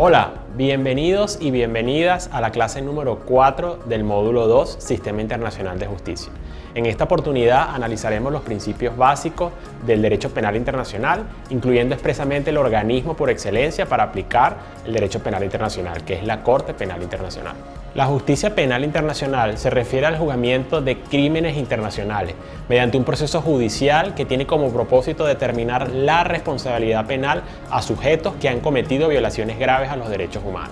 Hola, bienvenidos y bienvenidas a la clase número 4 del módulo 2, Sistema Internacional de Justicia. En esta oportunidad analizaremos los principios básicos del derecho penal internacional, incluyendo expresamente el organismo por excelencia para aplicar el derecho penal internacional, que es la Corte Penal Internacional. La justicia penal internacional se refiere al juzgamiento de crímenes internacionales mediante un proceso judicial que tiene como propósito determinar la responsabilidad penal a sujetos que han cometido violaciones graves a los derechos humanos,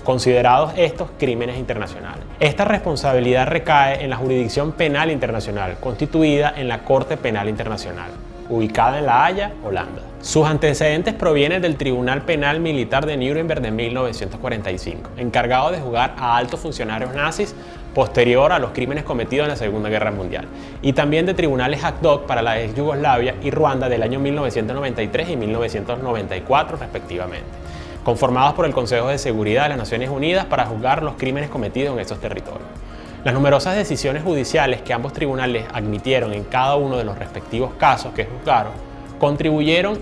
considerados estos crímenes internacionales. Esta responsabilidad recae en la jurisdicción penal internacional, constituida en la Corte Penal Internacional, ubicada en La Haya, Holanda. Sus antecedentes provienen del Tribunal Penal Militar de Nuremberg de 1945, encargado de juzgar a altos funcionarios nazis posterior a los crímenes cometidos en la Segunda Guerra Mundial, y también de tribunales ad hoc para la ex Yugoslavia y Ruanda del año 1993 y 1994 respectivamente, conformados por el Consejo de Seguridad de las Naciones Unidas para juzgar los crímenes cometidos en esos territorios. Las numerosas decisiones judiciales que ambos tribunales admitieron en cada uno de los respectivos casos que juzgaron contribuyeron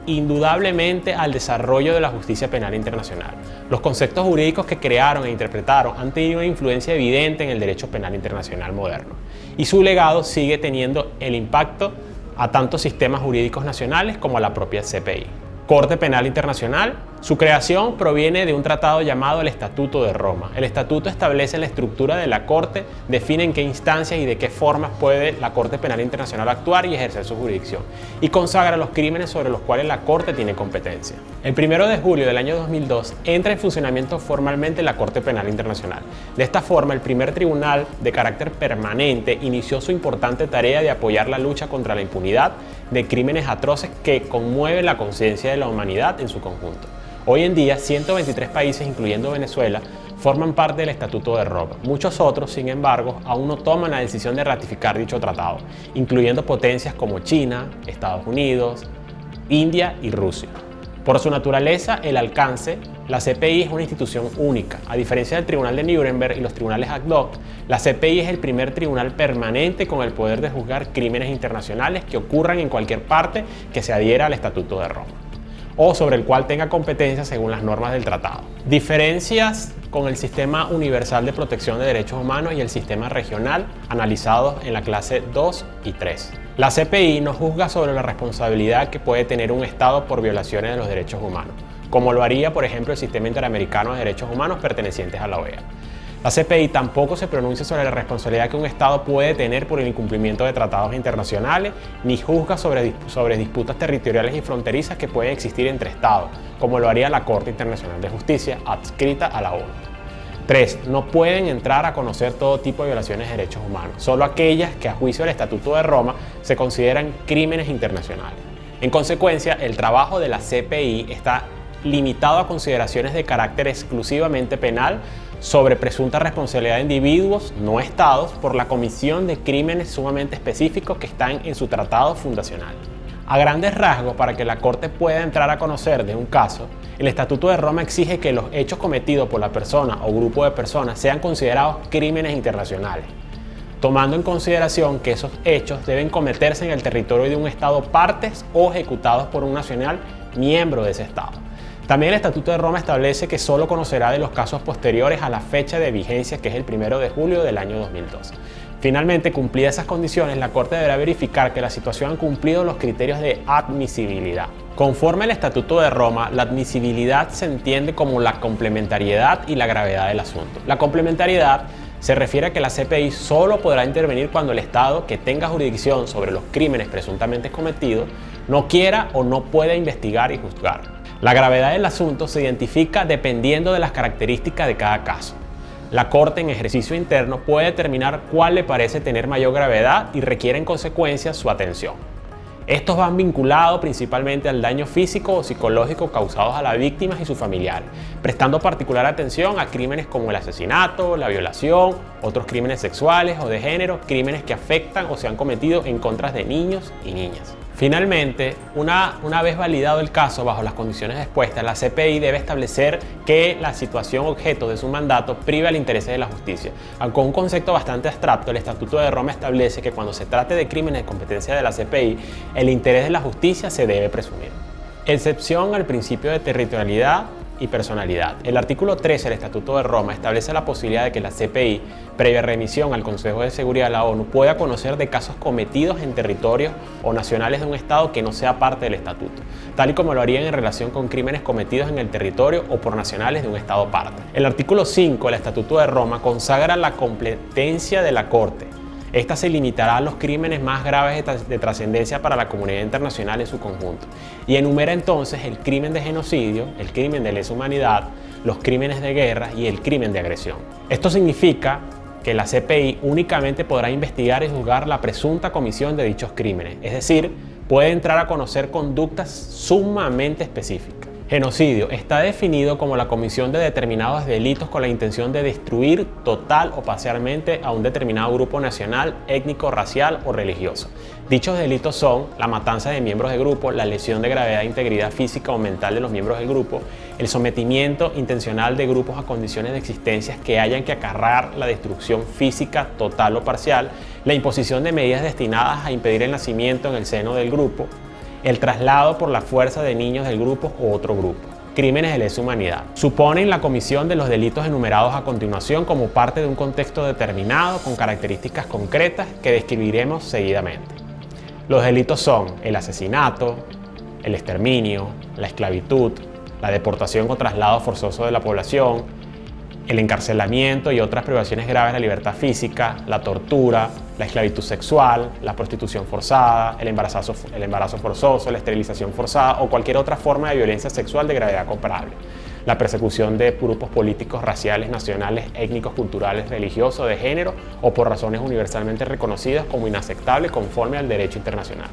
indudablemente al desarrollo de la justicia penal internacional. Los conceptos jurídicos que crearon e interpretaron han tenido una influencia evidente en el derecho penal internacional moderno, y su legado sigue teniendo el impacto a tantos sistemas jurídicos nacionales como a la propia CPI. Corte Penal Internacional. Su creación proviene de un tratado llamado el Estatuto de Roma. El Estatuto establece la estructura de la Corte, define en qué instancias y de qué formas puede la Corte Penal Internacional actuar y ejercer su jurisdicción, y consagra los crímenes sobre los cuales la Corte tiene competencia. El 1 de julio del año 2002 entra en funcionamiento formalmente la Corte Penal Internacional. De esta forma, el primer tribunal de carácter permanente inició su importante tarea de apoyar la lucha contra la impunidad de crímenes atroces que conmueven la conciencia de la humanidad en su conjunto. Hoy en día, 123 países, incluyendo Venezuela, forman parte del Estatuto de Roma. Muchos otros, sin embargo, aún no toman la decisión de ratificar dicho tratado, incluyendo potencias como China, Estados Unidos, India y Rusia. Por su naturaleza, el alcance, la CPI es una institución única. A diferencia del Tribunal de Nuremberg y los tribunales ad hoc, la CPI es el primer tribunal permanente con el poder de juzgar crímenes internacionales que ocurran en cualquier parte que se adhiera al Estatuto de Roma, o sobre el cual tenga competencia según las normas del tratado. Diferencias con el Sistema Universal de Protección de Derechos Humanos y el Sistema Regional, analizados en la clase 2 y 3. La CPI no juzga sobre la responsabilidad que puede tener un Estado por violaciones de los derechos humanos, como lo haría, por ejemplo, el Sistema Interamericano de Derechos Humanos pertenecientes a la OEA. La CPI tampoco se pronuncia sobre la responsabilidad que un Estado puede tener por el incumplimiento de tratados internacionales, ni juzga sobre disputas territoriales y fronterizas que pueden existir entre Estados, como lo haría la Corte Internacional de Justicia, adscrita a la ONU. 3. No pueden entrar a conocer todo tipo de violaciones de derechos humanos, solo aquellas que a juicio del Estatuto de Roma se consideran crímenes internacionales. En consecuencia, el trabajo de la CPI está limitado a consideraciones de carácter exclusivamente penal sobre presunta responsabilidad de individuos, no estados, por la comisión de crímenes sumamente específicos que están en su tratado fundacional. A grandes rasgos, para que la Corte pueda entrar a conocer de un caso, el Estatuto de Roma exige que los hechos cometidos por la persona o grupo de personas sean considerados crímenes internacionales, tomando en consideración que esos hechos deben cometerse en el territorio de un Estado partes o ejecutados por un nacional miembro de ese Estado. También el Estatuto de Roma establece que solo conocerá de los casos posteriores a la fecha de vigencia, que es el 1 de julio del año 2002. Finalmente, cumplidas esas condiciones, la Corte deberá verificar que la situación ha cumplido los criterios de admisibilidad. Conforme al Estatuto de Roma, la admisibilidad se entiende como la complementariedad y la gravedad del asunto. La complementariedad se refiere a que la CPI solo podrá intervenir cuando el Estado que tenga jurisdicción sobre los crímenes presuntamente cometidos no quiera o no pueda investigar y juzgar. La gravedad del asunto se identifica dependiendo de las características de cada caso. La Corte, en ejercicio interno, puede determinar cuál le parece tener mayor gravedad y requiere en consecuencia su atención. Estos van vinculados principalmente al daño físico o psicológico causados a las víctimas y sus familiares, prestando particular atención a crímenes como el asesinato, la violación, otros crímenes sexuales o de género, crímenes que afectan o se han cometido en contra de niños y niñas. Finalmente, una vez validado el caso bajo las condiciones expuestas, la CPI debe establecer que la situación objeto de su mandato priva el interés de la justicia. Aunque un concepto bastante abstracto, el Estatuto de Roma establece que cuando se trate de crímenes de competencia de la CPI, el interés de la justicia se debe presumir. Excepción al principio de territorialidad y personalidad. El artículo 13 del Estatuto de Roma establece la posibilidad de que la CPI, previa remisión al Consejo de Seguridad de la ONU, pueda conocer de casos cometidos en territorios o nacionales de un Estado que no sea parte del Estatuto, tal y como lo harían en relación con crímenes cometidos en el territorio o por nacionales de un Estado parte. El artículo 5 del Estatuto de Roma consagra la competencia de la Corte. Esta se limitará a los crímenes más graves de trascendencia para la comunidad internacional en su conjunto y enumera entonces el crimen de genocidio, el crimen de lesa humanidad, los crímenes de guerra y el crimen de agresión. Esto significa que la CPI únicamente podrá investigar y juzgar la presunta comisión de dichos crímenes, es decir, puede entrar a conocer conductas sumamente específicas. Genocidio está definido como la comisión de determinados delitos con la intención de destruir total o parcialmente a un determinado grupo nacional, étnico, racial o religioso. Dichos delitos son la matanza de miembros de grupo, la lesión de gravedad e integridad física o mental de los miembros del grupo, el sometimiento intencional de grupos a condiciones de existencia que hayan que acarrear la destrucción física total o parcial, la imposición de medidas destinadas a impedir el nacimiento en el seno del grupo, el traslado por la fuerza de niños del grupo o otro grupo. Crímenes de lesa humanidad. Suponen la comisión de los delitos enumerados a continuación como parte de un contexto determinado con características concretas que describiremos seguidamente. Los delitos son el asesinato, el exterminio, la esclavitud, la deportación o traslado forzoso de la población, el encarcelamiento y otras privaciones graves de la libertad física, la tortura, la esclavitud sexual, la prostitución forzada, el embarazo forzoso, la esterilización forzada o cualquier otra forma de violencia sexual de gravedad comparable, la persecución de grupos políticos, raciales, nacionales, étnicos, culturales, religiosos, de género o por razones universalmente reconocidas como inaceptables conforme al derecho internacional,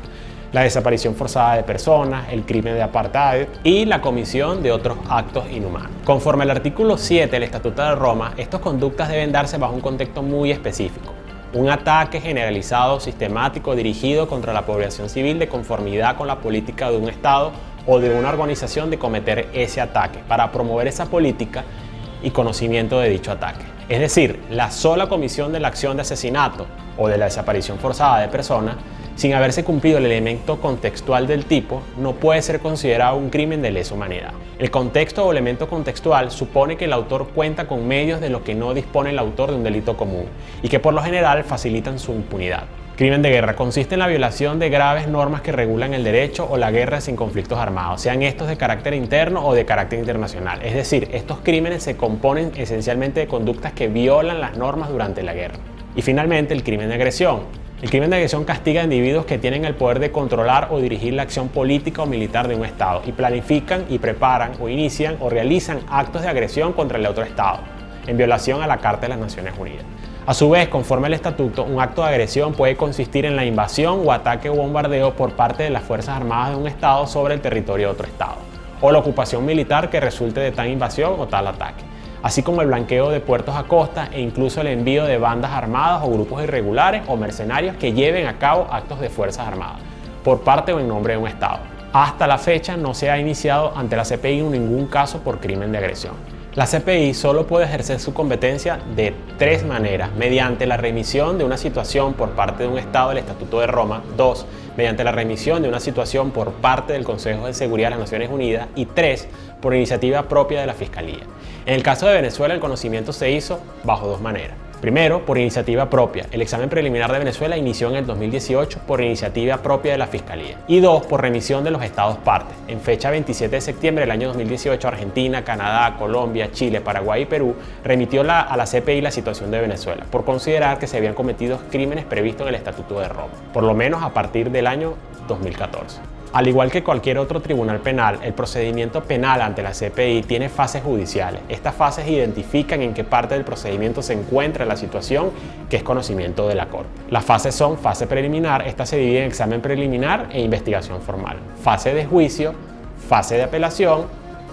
la desaparición forzada de personas, el crimen de apartheid y la comisión de otros actos inhumanos. Conforme al artículo 7 del Estatuto de Roma, estas conductas deben darse bajo un contexto muy específico. Un ataque generalizado, sistemático, dirigido contra la población civil de conformidad con la política de un Estado o de una organización de cometer ese ataque, para promover esa política y conocimiento de dicho ataque. Es decir, la sola comisión de la acción de asesinato o de la desaparición forzada de personas, sin haberse cumplido el elemento contextual del tipo, no puede ser considerado un crimen de lesa humanidad. El contexto o elemento contextual supone que el autor cuenta con medios de los que no dispone el autor de un delito común y que por lo general facilitan su impunidad. Crimen de guerra consiste en la violación de graves normas que regulan el derecho o la guerra sin conflictos armados, sean estos de carácter interno o de carácter internacional. Es decir, estos crímenes se componen esencialmente de conductas que violan las normas durante la guerra. Y finalmente, el crimen de agresión. El crimen de agresión castiga a individuos que tienen el poder de controlar o dirigir la acción política o militar de un Estado y planifican y preparan o inician o realizan actos de agresión contra el otro Estado, en violación a la Carta de las Naciones Unidas. A su vez, conforme al Estatuto, un acto de agresión puede consistir en la invasión o ataque o bombardeo por parte de las Fuerzas Armadas de un Estado sobre el territorio de otro Estado, o la ocupación militar que resulte de tal invasión o tal ataque, así como el blanqueo de puertos a costa e incluso el envío de bandas armadas o grupos irregulares o mercenarios que lleven a cabo actos de Fuerzas Armadas, por parte o en nombre de un Estado. Hasta la fecha no se ha iniciado ante la CPI ningún caso por crimen de agresión. La CPI solo puede ejercer su competencia de tres maneras: mediante la remisión de una situación por parte de un Estado del Estatuto de Roma; 2. mediante la remisión de una situación por parte del Consejo de Seguridad de las Naciones Unidas; y 3. por iniciativa propia de la Fiscalía. En el caso de Venezuela, el conocimiento se hizo bajo dos maneras. Primero, por iniciativa propia. El examen preliminar de Venezuela inició en el 2018 por iniciativa propia de la Fiscalía. Y 2, por remisión de los Estados partes. En fecha 27 de septiembre del año 2018, Argentina, Canadá, Colombia, Chile, Paraguay y Perú remitió a la CPI la situación de Venezuela por considerar que se habían cometido crímenes previstos en el Estatuto de Roma, por lo menos a partir del año 2014. Al igual que cualquier otro tribunal penal, el procedimiento penal ante la CPI tiene fases judiciales. Estas fases identifican en qué parte del procedimiento se encuentra la situación que es conocimiento de la Corte. Las fases son: fase preliminar, esta se divide en examen preliminar e investigación formal; fase de juicio, fase de apelación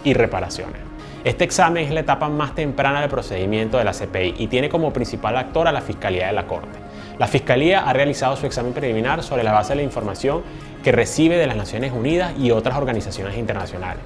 y reparaciones. Este examen es la etapa más temprana del procedimiento de la CPI y tiene como principal actor a la Fiscalía de la Corte. La Fiscalía ha realizado su examen preliminar sobre la base de la información que recibe de las Naciones Unidas y otras organizaciones internacionales,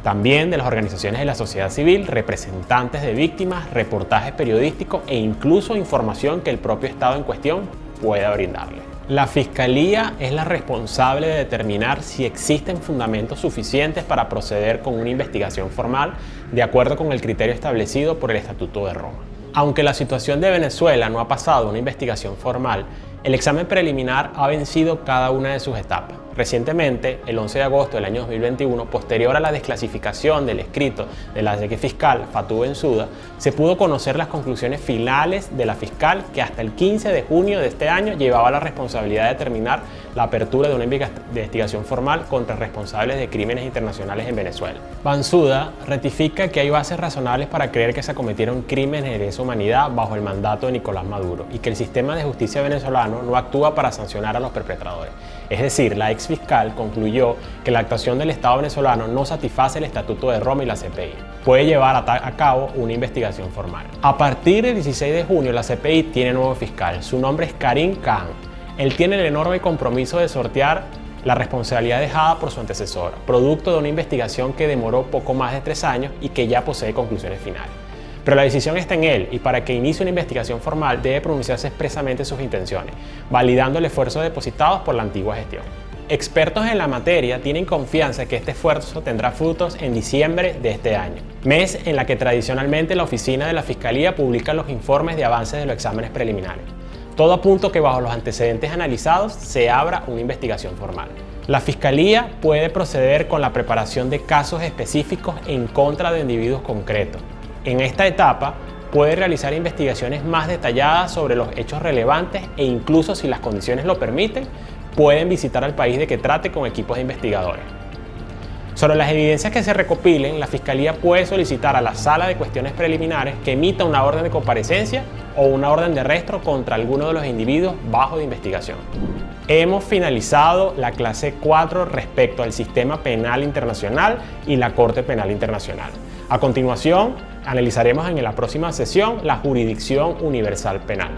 también de las organizaciones de la sociedad civil, representantes de víctimas, reportajes periodísticos e incluso información que el propio Estado en cuestión pueda brindarle. La Fiscalía es la responsable de determinar si existen fundamentos suficientes para proceder con una investigación formal de acuerdo con el criterio establecido por el Estatuto de Roma. Aunque la situación de Venezuela no ha pasado a una investigación formal, el examen preliminar ha vencido cada una de sus etapas. Recientemente, el 11 de agosto del año 2021, posterior a la desclasificación del escrito de la ex fiscal Fatou Bensouda, se pudo conocer las conclusiones finales de la fiscal que hasta el 15 de junio de este año llevaba la responsabilidad de determinar la apertura de una investigación formal contra responsables de crímenes internacionales en Venezuela. Bensouda ratifica que hay bases razonables para creer que se cometieron crímenes de lesa humanidad bajo el mandato de Nicolás Maduro y que el sistema de justicia venezolano no actúa para sancionar a los perpetradores. Es decir, la ex fiscal concluyó que la actuación del Estado venezolano no satisface el Estatuto de Roma y la CPI. Puede llevar a cabo una investigación formal. A partir del 16 de junio, la CPI tiene nuevo fiscal. Su nombre es Karim Khan. Él tiene el enorme compromiso de sortear la responsabilidad dejada por su antecesora, producto de una investigación que demoró poco más de 3 años y que ya posee conclusiones finales. Pero la decisión está en él y para que inicie una investigación formal debe pronunciarse expresamente sus intenciones, validando el esfuerzo depositado por la antigua gestión. Expertos en la materia tienen confianza que este esfuerzo tendrá frutos en diciembre de este año, mes en la que tradicionalmente la oficina de la Fiscalía publica los informes de avances de los exámenes preliminares. Todo apunta que bajo los antecedentes analizados se abra una investigación formal. La Fiscalía puede proceder con la preparación de casos específicos en contra de individuos concretos. En esta etapa puede realizar investigaciones más detalladas sobre los hechos relevantes e incluso, si las condiciones lo permiten, pueden visitar al país de que trate con equipos de investigadores. Sobre las evidencias que se recopilen, la Fiscalía puede solicitar a la Sala de Cuestiones Preliminares que emita una orden de comparecencia o una orden de arresto contra alguno de los individuos bajo de investigación. Hemos finalizado la clase 4 respecto al sistema penal internacional y la Corte Penal Internacional. A continuación, analizaremos en la próxima sesión la jurisdicción universal penal.